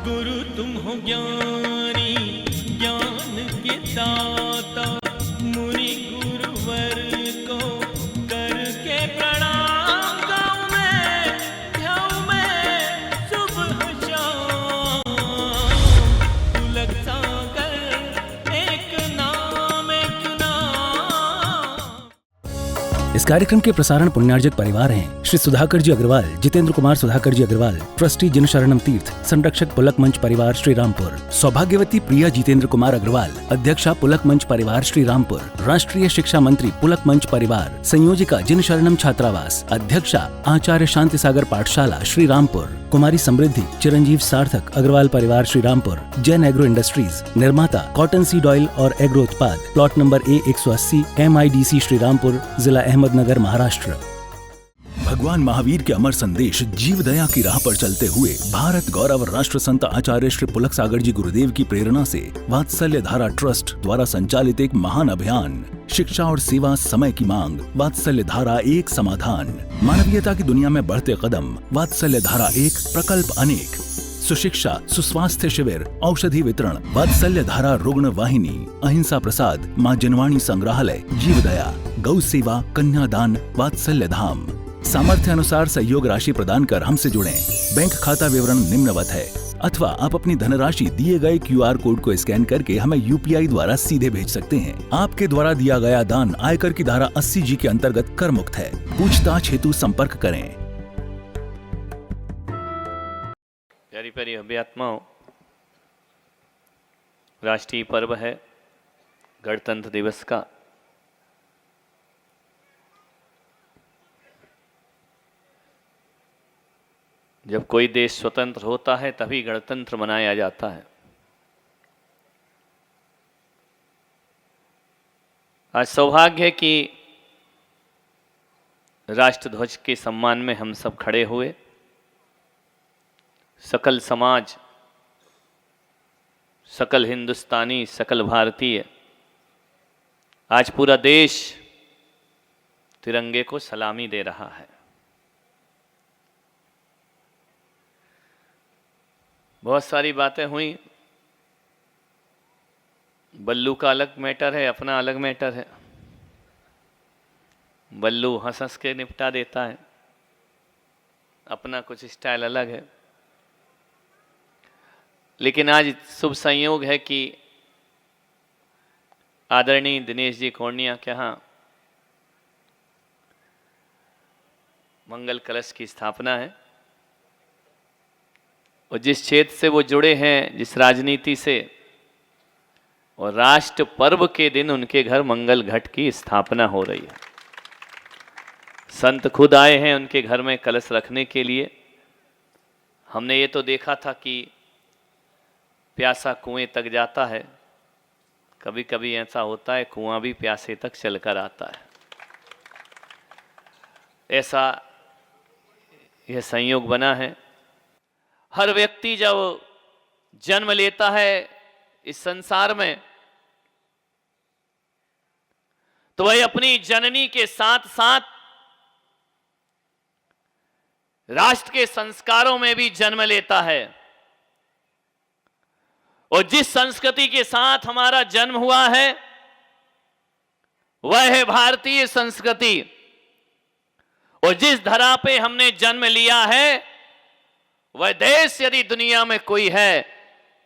गुरु तुम हो ज्ञानी ज्ञान के दाता, मुनि गुरुवर को करके प्रणाम गाऊं मैं, ध्याऊं मैं सुबह शाम। पुलक सागर एक नाम एक नाम। इस कार्यक्रम के प्रसारण पुण्यार्जक परिवार हैं श्री सुधाकर जी अग्रवाल, जितेंद्र कुमार सुधाकर जी अग्रवाल, ट्रस्टी जिन शरणम तीर्थ, संरक्षक पुलक मंच परिवार श्री रामपुर, सौभाग्यवती प्रिया जितेंद्र कुमार अग्रवाल, अध्यक्षा पुलक मंच परिवार श्री रामपुर, राष्ट्रीय शिक्षा मंत्री पुलक मंच परिवार, संयोजिका जिन शरणम छात्रावास, अध्यक्षा आचार्य शांति सागर पाठशाला श्री रामपुर, कुमारी समृद्धि चिरंजीव सार्थक अग्रवाल परिवार श्री रामपुर, जैन एग्रो इंडस्ट्रीज, निर्माता कॉटन सीड ऑयल और एग्रो उत्पाद, plot number A180, MIDC Shri Rampur, जिला अहमदनगर, महाराष्ट्र। भगवान महावीर के अमर संदेश जीव दया की राह पर चलते हुए भारत गौरव राष्ट्र संत आचार्य श्री पुलक सागर जी गुरुदेव की प्रेरणा से वात्सल्य धारा ट्रस्ट द्वारा संचालित एक महान अभियान, शिक्षा और सेवा समय की मांग, वात्सल्य धारा एक समाधान, मानवीयता की दुनिया में बढ़ते कदम, वात्सल्य धारा एक प्रकल्प अनेक, सुशिक्षा सुस्वास्थ्य शिविर, औषधि वितरण, वात्सल्य धारा रुग्ण वाहिनी, अहिंसा प्रसाद, माँ जनवाणी संग्रहालय, जीव दया, गौ सेवा, कन्यादान, वात्सल्य धाम। सामर्थ्य अनुसार सहयोग राशि प्रदान कर हमसे जुड़ें। बैंक खाता विवरण निम्नवत है, अथवा आप अपनी धनराशि दिए गए QR कोड को स्कैन करके हमें UPI द्वारा सीधे भेज सकते हैं। आपके द्वारा दिया गया दान आयकर की धारा 80G के अंतर्गत कर मुक्त है। पूछताछ हेतु संपर्क करें। प्यारी प्यारी अभ्यात्माओं, राष्ट्रीय पर्व है गणतंत्र दिवस का। जब कोई देश स्वतंत्र होता है तभी गणतंत्र मनाया जाता है। आज सौभाग्य है कि राष्ट्रध्वज के सम्मान में हम सब खड़े हुए। सकल समाज, सकल हिंदुस्तानी, सकल भारतीय, आज पूरा देश तिरंगे को सलामी दे रहा है। बहुत सारी बातें हुई। बल्लू का अलग मैटर है, अपना अलग मैटर है। बल्लू हंस हंस के निपटा देता है, अपना कुछ स्टाइल अलग है। लेकिन आज शुभ संयोग है कि आदरणीय दिनेश जी कोर्निया के यहाँ मंगल कलश की स्थापना है, और जिस क्षेत्र से वो जुड़े हैं, जिस राजनीति से, और राष्ट्र पर्व के दिन उनके घर मंगल घट की स्थापना हो रही है। संत खुद आए हैं उनके घर में कलश रखने के लिए। हमने ये तो देखा था कि प्यासा कुएं तक जाता है, कभी कभी ऐसा होता है कुआं भी प्यासे तक चलकर आता है। ऐसा यह संयोग बना है। हर व्यक्ति जब जन्म लेता है इस संसार में, तो वह अपनी जननी के साथ साथ राष्ट्र के संस्कारों में भी जन्म लेता है। और जिस संस्कृति के साथ हमारा जन्म हुआ है वह है भारतीय संस्कृति। और जिस धरा पे हमने जन्म लिया है, वह देश यदि दुनिया में कोई है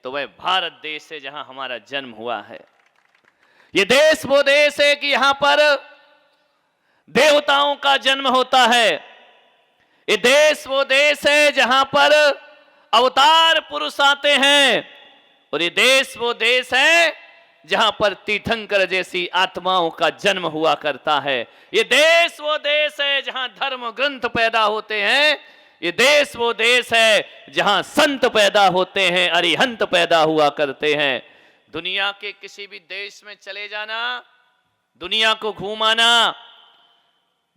तो वह भारत देश है, जहां हमारा जन्म हुआ है। यह देश वो देश है कि यहां पर देवताओं का जन्म होता है। ये देश वो देश है जहां पर अवतार पुरुष आते हैं। और ये देश वो देश है जहां पर तीर्थंकर जैसी आत्माओं का जन्म हुआ करता है। ये देश वो देश है जहां धर्म ग्रंथ पैदा होते हैं। ये देश वो देश है जहां संत पैदा होते हैं, अरिहंत पैदा हुआ करते हैं। दुनिया के किसी भी देश में चले जाना, दुनिया को घूमाना,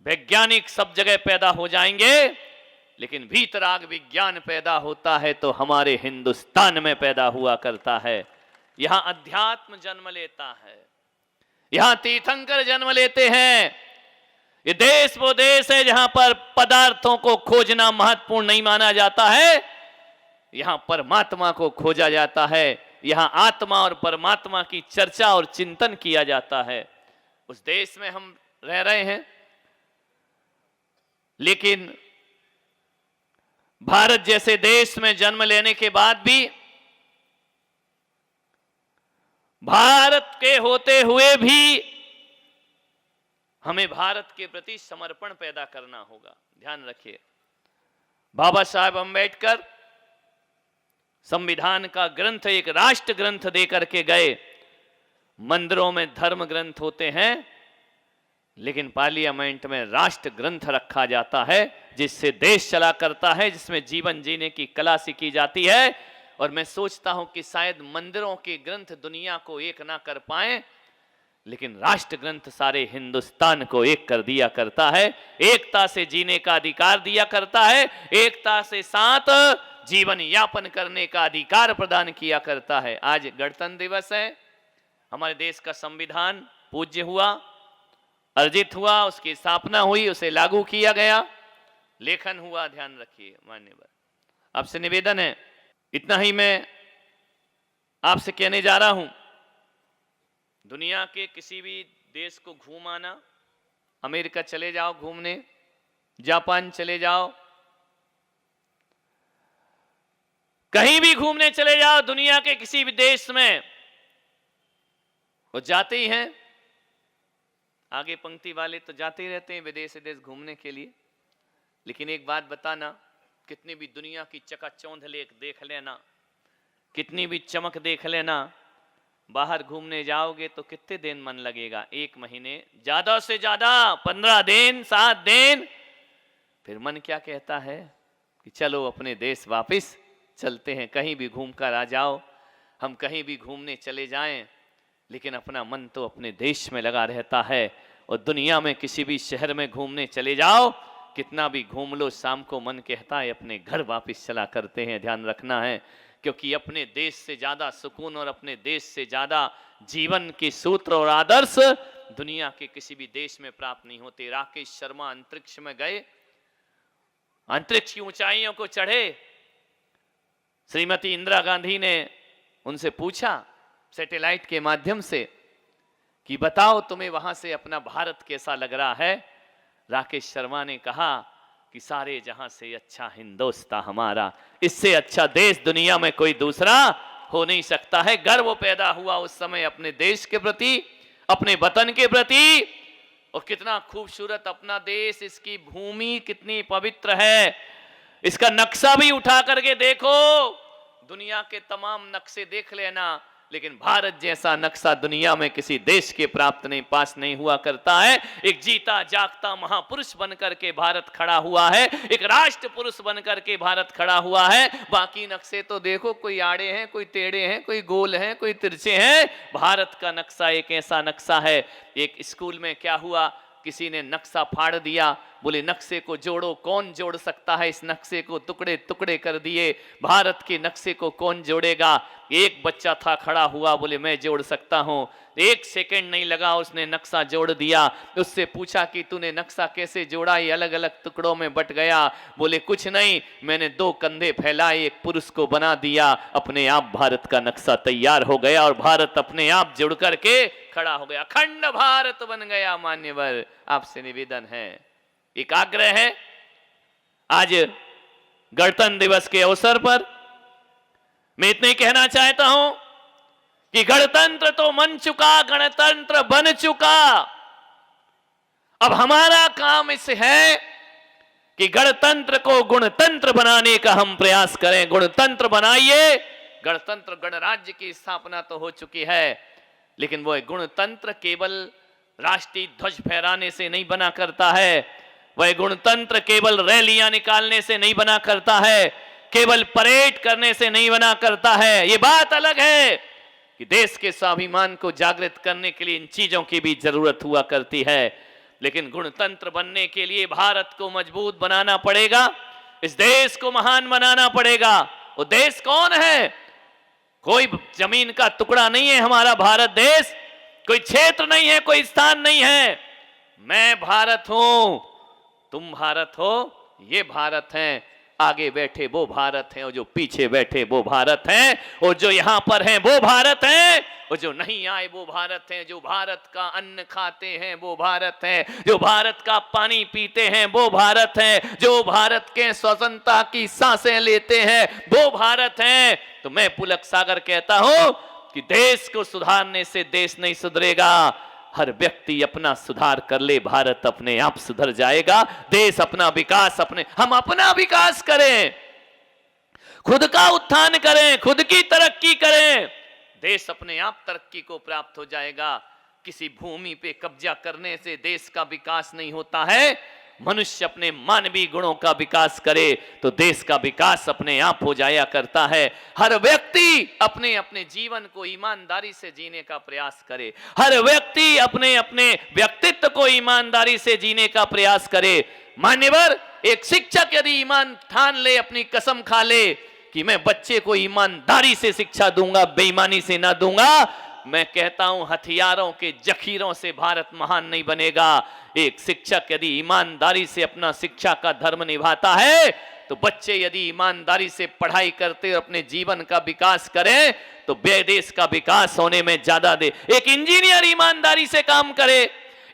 वैज्ञानिक सब जगह पैदा हो जाएंगे, लेकिन भीतराग विज्ञान पैदा होता है तो हमारे हिंदुस्तान में पैदा हुआ करता है। यहां अध्यात्म जन्म लेता है, यहां तीर्थंकर जन्म लेते हैं। ये देश वो देश है जहां पर पदार्थों को खोजना महत्वपूर्ण नहीं माना जाता है। यहां परमात्मा को खोजा जाता है, यहां आत्मा और परमात्मा की चर्चा और चिंतन किया जाता है। उस देश में हम रह रहे हैं, लेकिन भारत जैसे देश में जन्म लेने के बाद भी, भारत के होते हुए भी हमें भारत के प्रति समर्पण पैदा करना होगा। ध्यान रखिए, बाबा साहेब अंबेडकर संविधान का ग्रंथ एक राष्ट्र ग्रंथ देकर के गए। मंदिरों में धर्म ग्रंथ होते हैं, लेकिन पार्लियामेंट में राष्ट्र ग्रंथ रखा जाता है, जिससे देश चला करता है, जिसमें जीवन जीने की कला सीखी जाती है। और मैं सोचता हूं कि शायद मंदिरों के ग्रंथ दुनिया को एक ना कर पाए, लेकिन राष्ट्र ग्रंथ सारे हिंदुस्तान को एक कर दिया करता है, एकता से जीने का अधिकार दिया करता है, एकता से साथ जीवन यापन करने का अधिकार प्रदान किया करता है। आज गणतंत्र दिवस है, हमारे देश का संविधान पूज्य हुआ, अर्जित हुआ, उसकी स्थापना हुई, उसे लागू किया गया, लेखन हुआ। ध्यान रखिए मान्यवर, आपसे निवेदन है, इतना ही मैं आपसे कहने जा रहा हूं। दुनिया के किसी भी देश को घूम आना, अमेरिका चले जाओ घूमने, जापान चले जाओ, कहीं भी घूमने चले जाओ दुनिया के किसी भी देश में, वो जाते ही हैं। आगे पंक्ति वाले तो जाते ही रहते हैं विदेश से देश घूमने के लिए। लेकिन एक बात बताना, कितनी भी दुनिया की चकाचौंध देख लेना, कितनी भी चमक देख लेना, बाहर घूमने जाओगे तो कितने दिन मन लगेगा? 1 महीने, ज्यादा से ज्यादा 15 दिन, 7 दिन। फिर मन क्या कहता है कि चलो अपने देश वापस चलते हैं, कहीं भी घूम कर आ जाओ। हम कहीं भी घूमने चले जाएं, लेकिन अपना मन तो अपने देश में लगा रहता है। और दुनिया में किसी भी शहर में घूमने चले जाओ, कितना भी घूम लो, शाम को मन कहता है अपने घर वापस चला करते हैं। ध्यान रखना है, क्योंकि अपने देश से ज्यादा सुकून और अपने देश से ज्यादा जीवन के सूत्र और आदर्श दुनिया के किसी भी देश में प्राप्त नहीं होते। राकेश शर्मा अंतरिक्ष में गए, अंतरिक्ष की ऊंचाइयों को चढ़े। श्रीमती इंदिरा गांधी ने उनसे पूछा सैटेलाइट के माध्यम से कि बताओ तुम्हें वहां से अपना भारत कैसा लग रहा है? राकेश शर्मा ने कहा कि सारे जहां से अच्छा हिंदुस्तान हमारा, इससे अच्छा देश दुनिया में कोई दूसरा हो नहीं सकता है। गर्व पैदा हुआ उस समय अपने देश के प्रति, अपने वतन के प्रति। और कितना खूबसूरत अपना देश, इसकी भूमि कितनी पवित्र है। इसका नक्शा भी उठा करके देखो, दुनिया के तमाम नक्शे देख लेना, लेकिन भारत जैसा नक्शा दुनिया में किसी देश के प्राप्त नहीं, पास नहीं हुआ करता है। एक जीता जागता महापुरुष बनकर के भारत खड़ा हुआ है, एक राष्ट्र पुरुष बनकर के भारत खड़ा हुआ है। बाकी नक्शे तो देखो, कोई आड़े हैं, कोई टेढ़े हैं, कोई गोल हैं, कोई तिरछे हैं। भारत का नक्शा एक ऐसा नक्शा है। एक स्कूल में क्या हुआ, किसी ने नक्शा फाड़ दिया, बोले नक्शे को जोड़ो, कौन जोड़ सकता है? इस नक्शे को टुकड़े टुकड़े कर दिए, भारत के नक्शे को कौन जोड़ेगा? एक बच्चा था खड़ा हुआ, बोले मैं जोड़ सकता हूं। 1 सेकंड नहीं लगा, उसने नक्शा जोड़ दिया। उससे पूछा कि तूने नक्शा कैसे जोड़ा, ये अलग अलग टुकड़ों में बट गया? बोले कुछ नहीं, मैंने 2 कंधे फैलाए, एक पुरुष को बना दिया, अपने आप भारत का नक्शा तैयार हो गया और भारत अपने आप जुड़ करके खड़ा हो गया, अखंड भारत बन गया। मान्यवर, आपसे निवेदन है, एक आग्रह है, आज गणतंत्र दिवस के अवसर पर मैं इतना ही कहना चाहता हूं कि गणतंत्र तो मन चुका, गणतंत्र बन चुका। अब हमारा काम इस है कि गणतंत्र को गुणतंत्र बनाने का हम प्रयास करें। गुणतंत्र बनाइए। गणतंत्र गणराज्य की स्थापना तो हो चुकी है, लेकिन वो गुणतंत्र केवल राष्ट्रीय ध्वज फहराने से नहीं बना करता है। वह गुणतंत्र केवल रैलियां निकालने से नहीं बना करता है, केवल परेड करने से नहीं बना करता है। ये बात अलग है कि देश के स्वाभिमान को जागृत करने के लिए इन चीजों की भी जरूरत हुआ करती है। लेकिन गुणतंत्र बनने के लिए भारत को मजबूत बनाना पड़ेगा, इस देश को महान बनाना पड़ेगा। वो देश कौन है? कोई जमीन का टुकड़ा नहीं है हमारा भारत देश, कोई क्षेत्र नहीं है, कोई स्थान नहीं है। मैं भारत हूं, तुम भारत हो, ये भारत है। आगे बैठे वो भारत हैं और जो पीछे बैठे वो भारत हैं, और जो यहां पर हैं वो भारत हैं, और जो नहीं आए वो भारत हैं, जो भारत का अन्न खाते हैं वो भारत हैं, जो भारत का पानी पीते हैं वो भारत हैं, जो भारत के स्वतंत्रता की सांसें लेते हैं वो भारत हैं। तो मैं पुलक सागर कहता हूं कि देश को सुधारने से देश नहीं सुधरेगा, हर व्यक्ति अपना सुधार कर ले, भारत अपने आप सुधर जाएगा। देश अपना विकास हम अपना विकास करें, खुद का उत्थान करें, खुद की तरक्की करें, देश अपने आप तरक्की को प्राप्त हो जाएगा। किसी भूमि पे कब्जा करने से देश का विकास नहीं होता है। मनुष्य अपने मानवीय गुणों का विकास करे तो देश का विकास अपने आप हो जाया करता है। हर व्यक्ति अपने अपने जीवन को ईमानदारी से जीने का प्रयास करे, हर व्यक्ति अपने अपने व्यक्तित्व को ईमानदारी से जीने का प्रयास करे। मान्यवर, एक शिक्षक यदि ईमान ठान ले, अपनी कसम खा ले कि मैं बच्चे को ईमानदारी से शिक्षा दूंगा, बेईमानी से ना दूंगा, मैं कहता हूं हथियारों के जखीरों से भारत महान नहीं बनेगा। एक शिक्षक यदि ईमानदारी से अपना शिक्षा का धर्म निभाता है तो बच्चे यदि ईमानदारी से पढ़ाई करते और अपने जीवन का विकास करें तो देश का विकास होने में ज्यादा दे। एक इंजीनियर ईमानदारी से काम करे,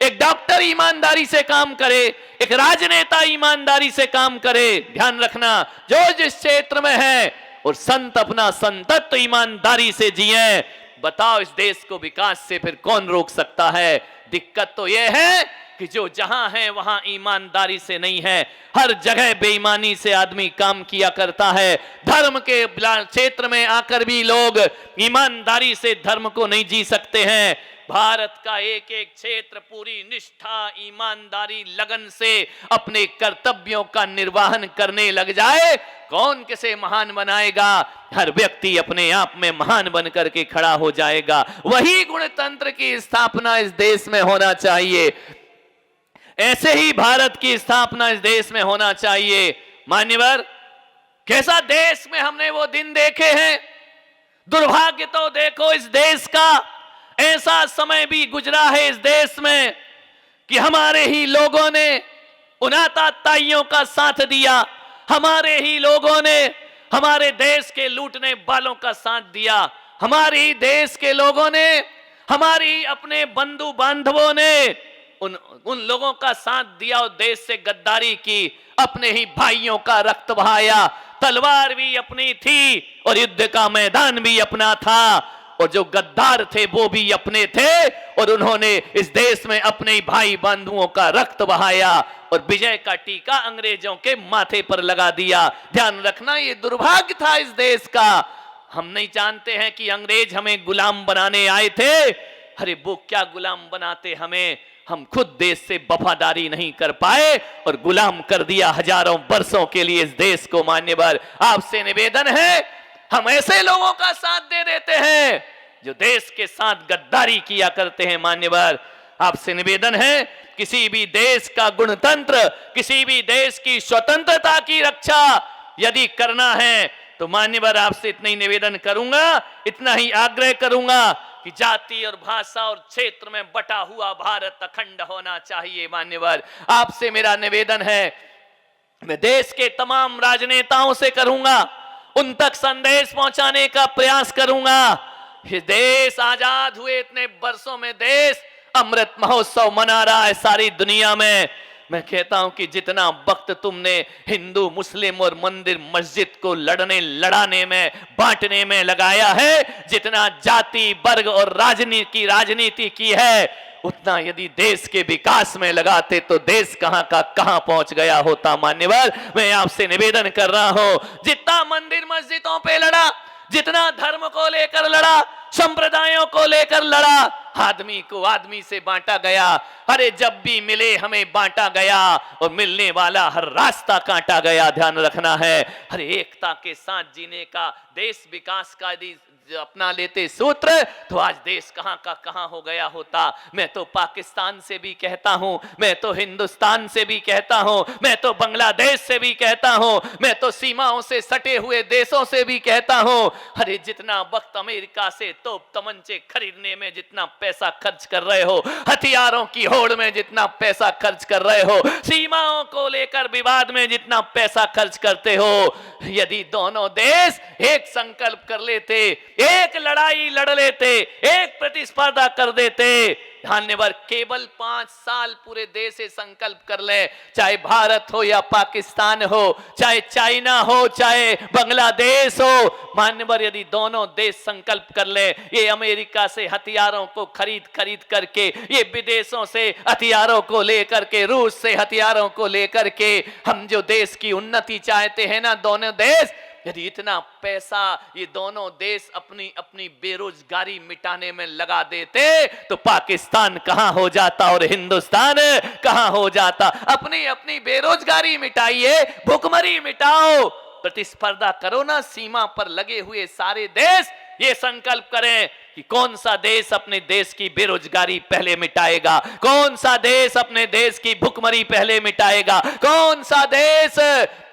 एक डॉक्टर ईमानदारी से काम करे, एक राजनेता ईमानदारी से काम करे। ध्यान रखना, जो जिस क्षेत्र में है और संत अपना संतत्व ईमानदारी से जिए। बताओ इस देश को विकास से फिर कौन रोक सकता है? दिक्कत तो यह है कि जो जहां है वहां ईमानदारी से नहीं है, हर जगह बेईमानी से आदमी काम किया करता है। धर्म के क्षेत्र में आकर भी लोग ईमानदारी से धर्म को नहीं जी सकते हैं। भारत का एक एक क्षेत्र पूरी निष्ठा, ईमानदारी, लगन से अपने कर्तव्यों का निर्वहन करने लग जाए, कौन किसे महान बनाएगा? हर व्यक्ति अपने आप में महान बनकर के खड़ा हो जाएगा। वही गुणतंत्र की स्थापना इस देश में होना चाहिए। ऐसे ही भारत की स्थापना इस देश में होना चाहिए। मान्यवर, कैसा देश में हमने वो दिन देखे हैं। दुर्भाग्य तो देखो इस देश का, ऐसा समय भी गुजरा है इस देश में कि हमारे ही लोगों ने उन आतताइयों का साथ दिया, हमारे ही लोगों ने हमारे देश के लूटने वालों का साथ दिया, हमारे ही देश के लोगों ने, हमारी अपने बंधु बांधवों ने उन लोगों का साथ दिया और देश से गद्दारी की, अपने ही भाइयों का रक्त बहाया। तलवार भी अपनी थी और युद्ध का मैदान भी अपना था, और जो गद्दार थे वो भी अपने थे, और उन्होंने इस देश में अपने भाई बंधुओं का रक्त बहाया और विजय का टीका अंग्रेजों के माथे पर लगा दिया। ध्यान रखना, ये दुर्भाग्य था इस देश का। हम नहीं जानते हैं कि अंग्रेज हमें गुलाम बनाने आए थे। अरे वो क्या गुलाम बनाते हमें, हम खुद देश से वफादारी नहीं कर पाए और गुलाम कर दिया हजारों वर्षों के लिए इस देश को। मान्यवर, आपसे निवेदन है, हम ऐसे लोगों का साथ दे देते हैं जो देश के साथ गद्दारी किया करते हैं। मान्यवर, आपसे निवेदन है, किसी भी देश का गणतंत्र, किसी भी देश की स्वतंत्रता की रक्षा यदि करना है तो मान्यवर आपसे इतना ही निवेदन करूंगा, इतना ही आग्रह करूंगा कि जाति और भाषा और क्षेत्र में बटा हुआ भारत अखंड होना चाहिए। मान्यवर, आपसे मेरा निवेदन है, मैं देश के तमाम राजनेताओं से करूंगा, उन तक संदेश पहुंचाने का प्रयास करूंगा। ये देश आजाद हुए इतने वर्षों में देश अमृत महोत्सव मना रहा है सारी दुनिया में। मैं कहता हूं कि जितना वक्त तुमने हिंदू मुस्लिम और मंदिर मस्जिद को लड़ाने में, बांटने में लगाया है, जितना जाति वर्ग और राजनीति की है, उतना यदि देश के विकास में लगाते तो देश कहां का कहां पहुंच गया होता। मान्यवर, मैं आपसे निवेदन कर रहा हूं, जितना मंदिर मस्जिदों पे लड़ा, जितना धर्म को लेकर लड़ा, संप्रदायों को लेकर लड़ा, आदमी को आदमी से बांटा गया। अरे जब भी मिले हमें बांटा गया और मिलने वाला हर रास्ता काटा गया। ध्यान रखना है, अरे एकता के साथ जीने का, देश विकास का यदि अपना लेते सूत्र तो आज देश कहां का कहां हो गया होता। मैं तो पाकिस्तान से भी कहता हूं, मैं तो हिंदुस्तान से भी कहता हूं, मैं तो बांग्लादेश से भी कहता हूं, मैं तो सीमाओं से सटे हुए देशों से भी कहता हूं, अरे जितना वक्त अमेरिका से तोप तमंचे खरीदने में जितना पैसा खर्च कर रहे हो, हथियारों की होड़ में जितना पैसा खर्च कर रहे हो, सीमाओं को लेकर विवाद में जितना पैसा खर्च करते हो, यदि दोनों देश एक संकल्प कर लेते, एक लड़ाई लड़ लेते, एक प्रतिस्पर्धा कर देते, धन्यवाद, केवल 5 साल पूरे देश से संकल्प कर ले, चाहे भारत हो या पाकिस्तान हो, चाहे चाइना हो, चाहे बांग्लादेश हो, मान्यवर, यदि दोनों देश संकल्प कर ले, ये अमेरिका से हथियारों को खरीद करके, ये विदेशों से हथियारों को लेकर के, रूस से हथियारों को लेकर के, हम जो देश की उन्नति चाहते हैं ना, दोनों देश, यदि इतना पैसा ये दोनों देश अपनी अपनी बेरोजगारी मिटाने में लगा देते तो पाकिस्तान कहां हो जाता और हिंदुस्तान कहां हो जाता। अपनी अपनी बेरोजगारी मिटाइए, भुखमरी मिटाओ, प्रतिस्पर्धा करो ना, सीमा पर लगे हुए सारे देश ये संकल्प करें कि कौन सा देश अपने देश की बेरोजगारी पहले मिटाएगा, कौन सा देश अपने देश की भुखमरी पहले मिटाएगा, कौन सा देश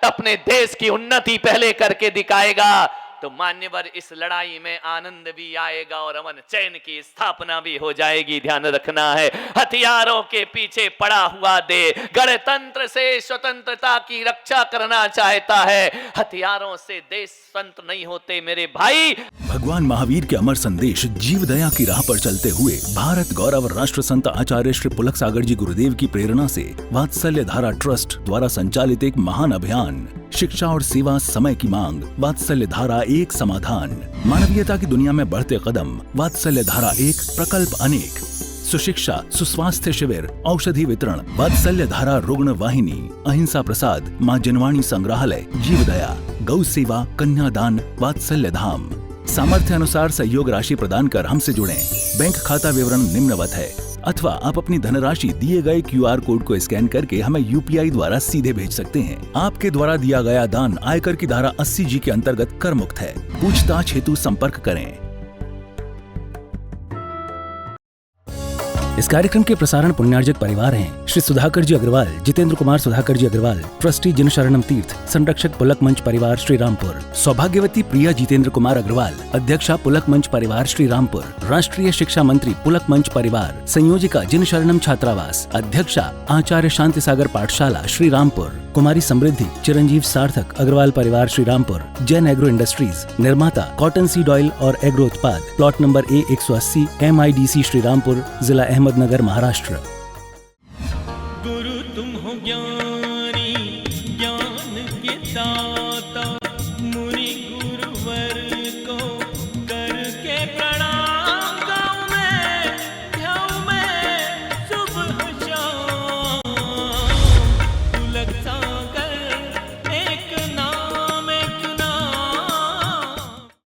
अपने देश की उन्नति पहले करके दिखाएगा। तो मान्यवर, इस लड़ाई में आनंद भी आएगा और अमन चैन की स्थापना भी हो जाएगी। ध्यान रखना है, हथियारों के पीछे पड़ा हुआ दे गणतंत्र से स्वतंत्रता की रक्षा करना चाहता है, हथियारों से देश स्वतंत्र नहीं होते मेरे भाई। भगवान महावीर के अमर संदेश जीव दया की राह पर चलते हुए भारत गौरव राष्ट्र संत आचार्य श्री पुलक सागर जी गुरुदेव की प्रेरणा से वात्सल्य धारा ट्रस्ट द्वारा संचालित एक महान अभियान, शिक्षा और सेवा समय की मांग, वात्सल्य धारा एक समाधान, मानवीयता की दुनिया में बढ़ते कदम, वात्सल्य धारा एक प्रकल्प अनेक, सुशिक्षा सुस्वास्थ्य शिविर, औषधि वितरण, वात्सल्य धारा रुग्ण वाहिनी, अहिंसा प्रसाद, माँ जनवाणी संग्रहालय, जीव दया, गौ सेवा, कन्यादान, वात्सल्य धाम। सामर्थ्य अनुसार सहयोग राशि प्रदान कर हमसे जुड़ें। बैंक खाता विवरण निम्नवत है, अथवा आप अपनी धनराशि दिए गए QR कोड को स्कैन करके हमें UPI द्वारा सीधे भेज सकते हैं। आपके द्वारा दिया गया दान आयकर की धारा 80G के अंतर्गत कर मुक्त है। पूछताछ हेतु संपर्क करें। इस कार्यक्रम के प्रसारण पुण्यार्जक परिवार हैं श्री सुधाकर जी अग्रवाल, जितेंद्र कुमार सुधाकर जी अग्रवाल, ट्रस्टी जनशरणम तीर्थ, संरक्षक पुलक मंच परिवार श्री रामपुर, सौभाग्यवती प्रिया जितेंद्र कुमार अग्रवाल, अध्यक्षा पुलक मंच परिवार श्री रामपुर, राष्ट्रीय शिक्षा मंत्री पुलक मंच परिवार, संयोजिका जनशरणम छात्रावास, अध्यक्षा आचार्य शांति सागर पाठशाला श्री रामपुर, कुमारी समृद्धि चिरंजीव सार्थक अग्रवाल परिवार श्री रामपुर, जैन एग्रो इंडस्ट्रीज, निर्माता कॉटन सीड ऑयल और एग्रो उत्पाद, plot number A180 MIDC Shri Rampur, जिला अहमदनगर, महाराष्ट्र।